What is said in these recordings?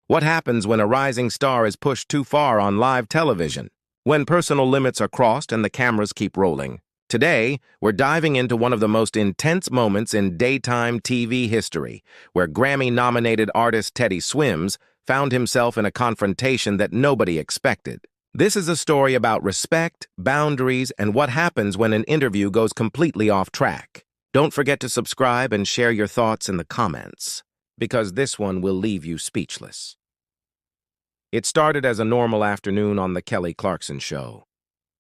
What happens when a rising star is pushed too far on live television? When personal limits are crossed and the cameras keep rolling? Today, we're diving into one of the most intense moments in daytime TV history, where Grammy-nominated artist Teddy Swims found himself in a confrontation that nobody expected. This is a story about respect, boundaries, and what happens when an interview goes completely off track. Don't forget to subscribe and share your thoughts in the comments, because this one will leave you speechless. It started as a normal afternoon on the Kelly Clarkson show.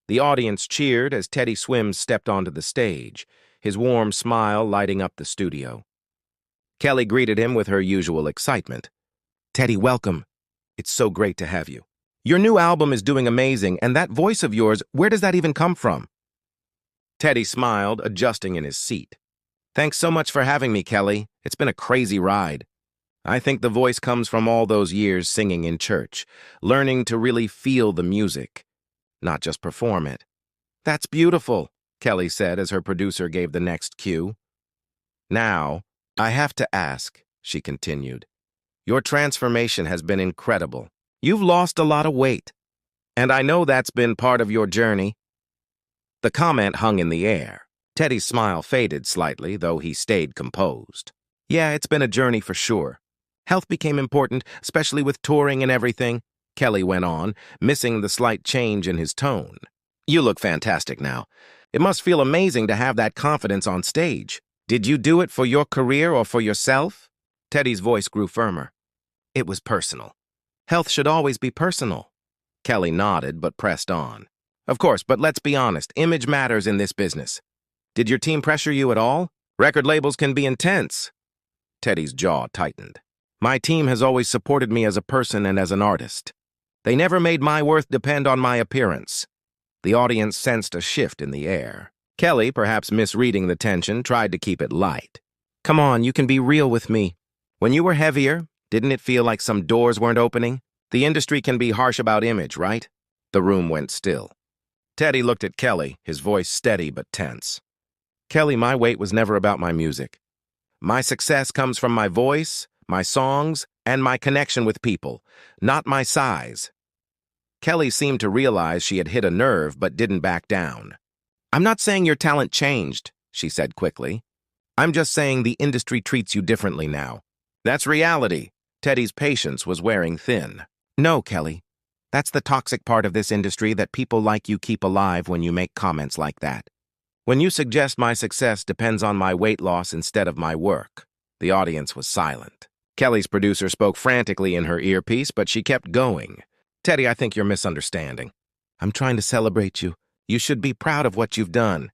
The audience cheered as Teddy Swims stepped onto the stage, his warm smile lighting up the studio. Kelly greeted him with her usual excitement. "Teddy, welcome. It's so great to have you. Your new album is doing amazing, and that voice of yours, where does that even come from?" Teddy smiled, adjusting in his seat. "Thanks so much for having me, Kelly. It's been a crazy ride. I think the voice comes from all those years singing in church, learning to really feel the music, not just perform it." "That's beautiful," Kelly said as her producer gave the next cue. "Now, I have to ask," she continued. "Your transformation has been incredible. You've lost a lot of weight, and I know that's been part of your journey." The comment hung in the air. Teddy's smile faded slightly, though he stayed composed. "Yeah, it's been a journey for sure. Health became important, especially with touring and everything," Kelly went on, missing the slight change in his tone. "You look fantastic now. It must feel amazing to have that confidence on stage. Did you do it for your career or for yourself?" Teddy's voice grew firmer. "It was personal. Health should always be personal." Kelly nodded but pressed on. "Of course, but let's be honest, image matters in this business. Did your team pressure you at all? Record labels can be intense." Teddy's jaw tightened. "My team has always supported me as a person and as an artist. They never made my worth depend on my appearance." The audience sensed a shift in the air. Kelly, perhaps misreading the tension, tried to keep it light. "Come on, you can be real with me. When you were heavier, didn't it feel like some doors weren't opening? The industry can be harsh about image, right?" The room went still. Teddy looked at Kelly, his voice steady but tense. "Kelly, my weight was never about my music. My success comes from my voice, my songs, and my connection with people, not my size." Kelly seemed to realize she had hit a nerve but didn't back down. "I'm not saying your talent changed," she said quickly. "I'm just saying the industry treats you differently now. That's reality." Teddy's patience was wearing thin. "No, Kelly. That's the toxic part of this industry that people like you keep alive when you make comments like that. When you suggest my success depends on my weight loss instead of my work." The audience was silent. Kelly's producer spoke frantically in her earpiece, but she kept going. "Teddy, I think you're misunderstanding. I'm trying to celebrate you. You should be proud of what you've done."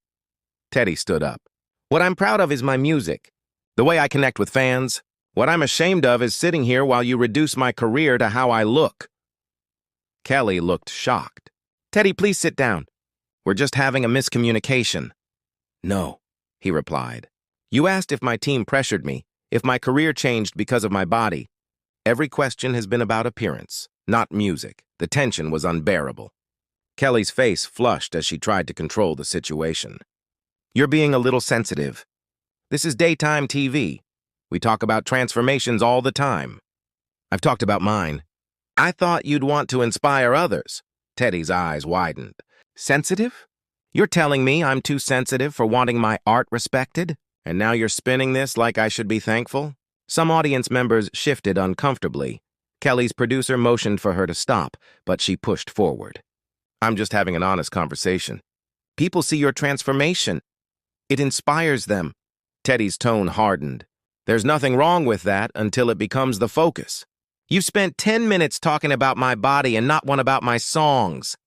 Teddy stood up. "What I'm proud of is my music, the way I connect with fans. What I'm ashamed of is sitting here while you reduce my career to how I look." Kelly looked shocked. "Teddy, please sit down. We're just having a miscommunication." "No," he replied. "You asked if my team pressured me, if my career changed because of my body. Every question has been about appearance, not music." The tension was unbearable. Kelly's face flushed as she tried to control the situation. "You're being a little sensitive. This is daytime TV. We talk about transformations all the time. I've talked about mine. I thought you'd want to inspire others." Teddy's eyes widened. "Sensitive? You're telling me I'm too sensitive for wanting my art respected? And now you're spinning this like I should be thankful?" Some audience members shifted uncomfortably. Kelly's producer motioned for her to stop, but she pushed forward. "I'm just having an honest conversation. People see your transformation. It inspires them." Teddy's tone hardened. "There's nothing wrong with that until it becomes the focus. You've spent 10 minutes talking about my body and not one about my songs."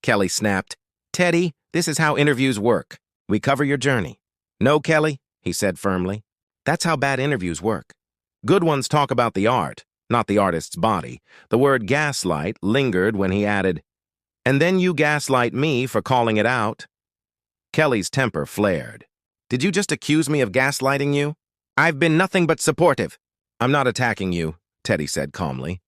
Kelly snapped. "Teddy, this is how interviews work. We cover your journey." "No, Kelly," he said firmly. "That's how bad interviews work. Good ones talk about the art, not the artist's body." The word gaslight lingered when he added, "And then you gaslight me for calling it out." Kelly's temper flared. "Did you just accuse me of gaslighting you? I've been nothing but supportive." "I'm not attacking you," Teddy said calmly.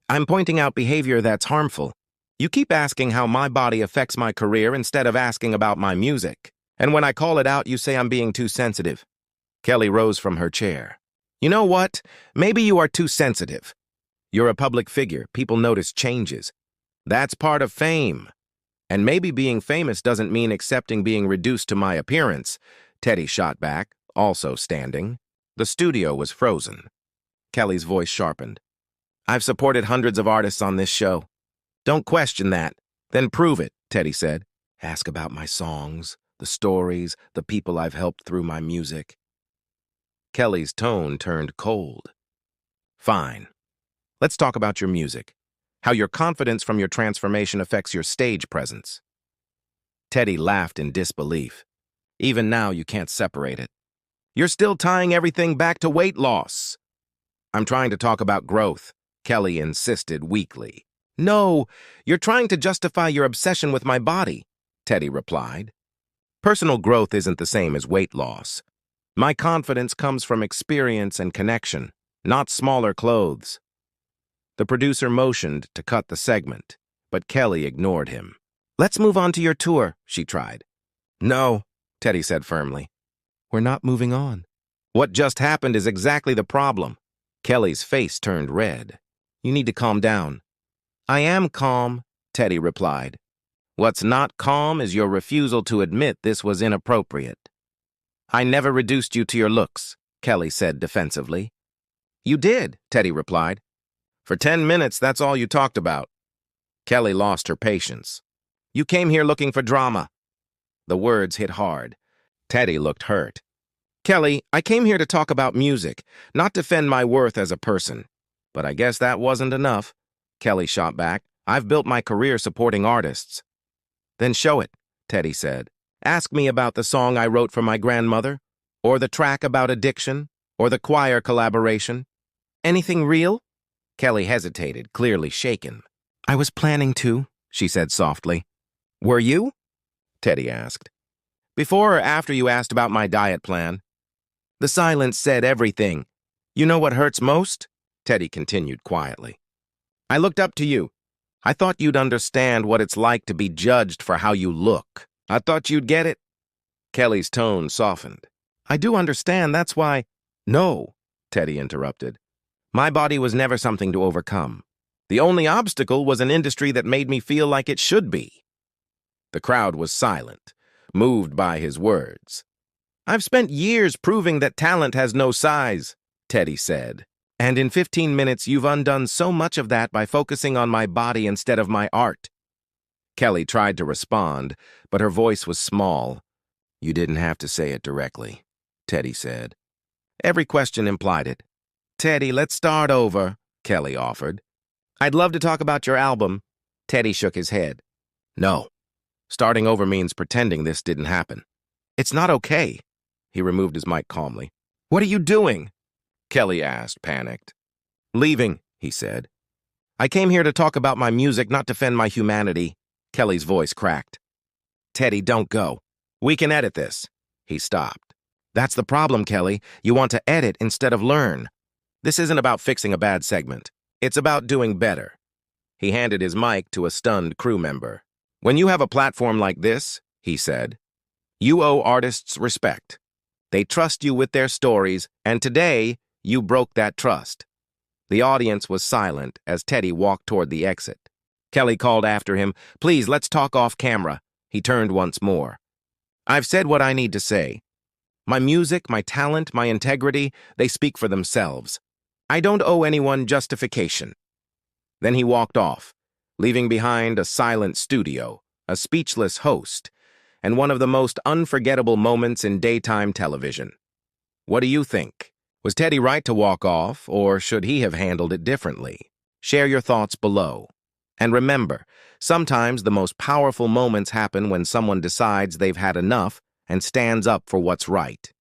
"I'm pointing out behavior that's harmful. You keep asking how my body affects my career instead of asking about my music. And when I call it out, you say I'm being too sensitive." Kelly rose from her chair. "You know what? Maybe you are too sensitive. You're a public figure. People notice changes. That's part of fame. And maybe being famous doesn't mean accepting being reduced to my appearance, Teddy shot back, also standing. The studio was frozen. Kelly's voice sharpened. I've supported hundreds of artists on this show. Don't question that. Then prove it, Teddy said. Ask about my songs, the stories, the people I've helped through my music. Kelly's tone turned cold. Fine. Let's talk about your music. How your confidence from your transformation affects your stage presence. Teddy laughed in disbelief. Even now, you can't separate it. You're still tying everything back to weight loss. I'm trying to talk about growth, Kelly insisted weakly. No, you're trying to justify your obsession with my body, Teddy replied. Personal growth isn't the same as weight loss. My confidence comes from experience and connection, not smaller clothes. The producer motioned to cut the segment, but Kelly ignored him. Let's move on to your tour, she tried. No, Teddy said firmly. We're not moving on. What just happened is exactly the problem. Kelly's face turned red. You need to calm down. I am calm, Teddy replied. What's not calm is your refusal to admit this was inappropriate. I never reduced you to your looks, Kelly said defensively. You did, Teddy replied. For 10 minutes, that's all you talked about. Kelly lost her patience. You came here looking for drama. The words hit hard. Teddy looked hurt. Kelly, I came here to talk about music, not defend my worth as a person. But I guess that wasn't enough. Kelly shot back. I've built my career supporting artists. Then show it, Teddy said. Ask me about the song I wrote for my grandmother, or the track about addiction, or the choir collaboration. Anything real? Kelly hesitated, clearly shaken. I was planning to, she said softly. Were you? Teddy asked. Before or after you asked about my diet plan? The silence said everything. You know what hurts most? Teddy continued quietly. I looked up to you. I thought you'd understand what it's like to be judged for how you look. I thought you'd get it. Kelly's tone softened. I do understand, that's why— No, Teddy interrupted. My body was never something to overcome. The only obstacle was an industry that made me feel like it should be. The crowd was silent, moved by his words. I've spent years proving that talent has no size, Teddy said. And in 15 minutes, you've undone so much of that by focusing on my body instead of my art. Kelly tried to respond, but her voice was small. You didn't have to say it directly, Teddy said. Every question implied it. Teddy, let's start over, Kelly offered. I'd love to talk about your album. Teddy shook his head. No. Starting over means pretending this didn't happen. It's not okay. He removed his mic calmly. What are you doing? Kelly asked, panicked. Leaving, he said. I came here to talk about my music, not defend my humanity. Kelly's voice cracked. Teddy, don't go. We can edit this. He stopped. That's the problem, Kelly. You want to edit instead of learn. This isn't about fixing a bad segment. It's about doing better. He handed his mic to a stunned crew member. When you have a platform like this, he said, you owe artists respect. They trust you with their stories, and today, you broke that trust. The audience was silent as Teddy walked toward the exit. Kelly called after him, Please, let's talk off camera. He turned once more. I've said what I need to say. My music, my talent, my integrity, they speak for themselves. I don't owe anyone justification. Then he walked off, leaving behind a silent studio, a speechless host, and one of the most unforgettable moments in daytime television. What do you think? Was Teddy right to walk off, or should he have handled it differently? Share your thoughts below. And remember, sometimes the most powerful moments happen when someone decides they've had enough and stands up for what's right.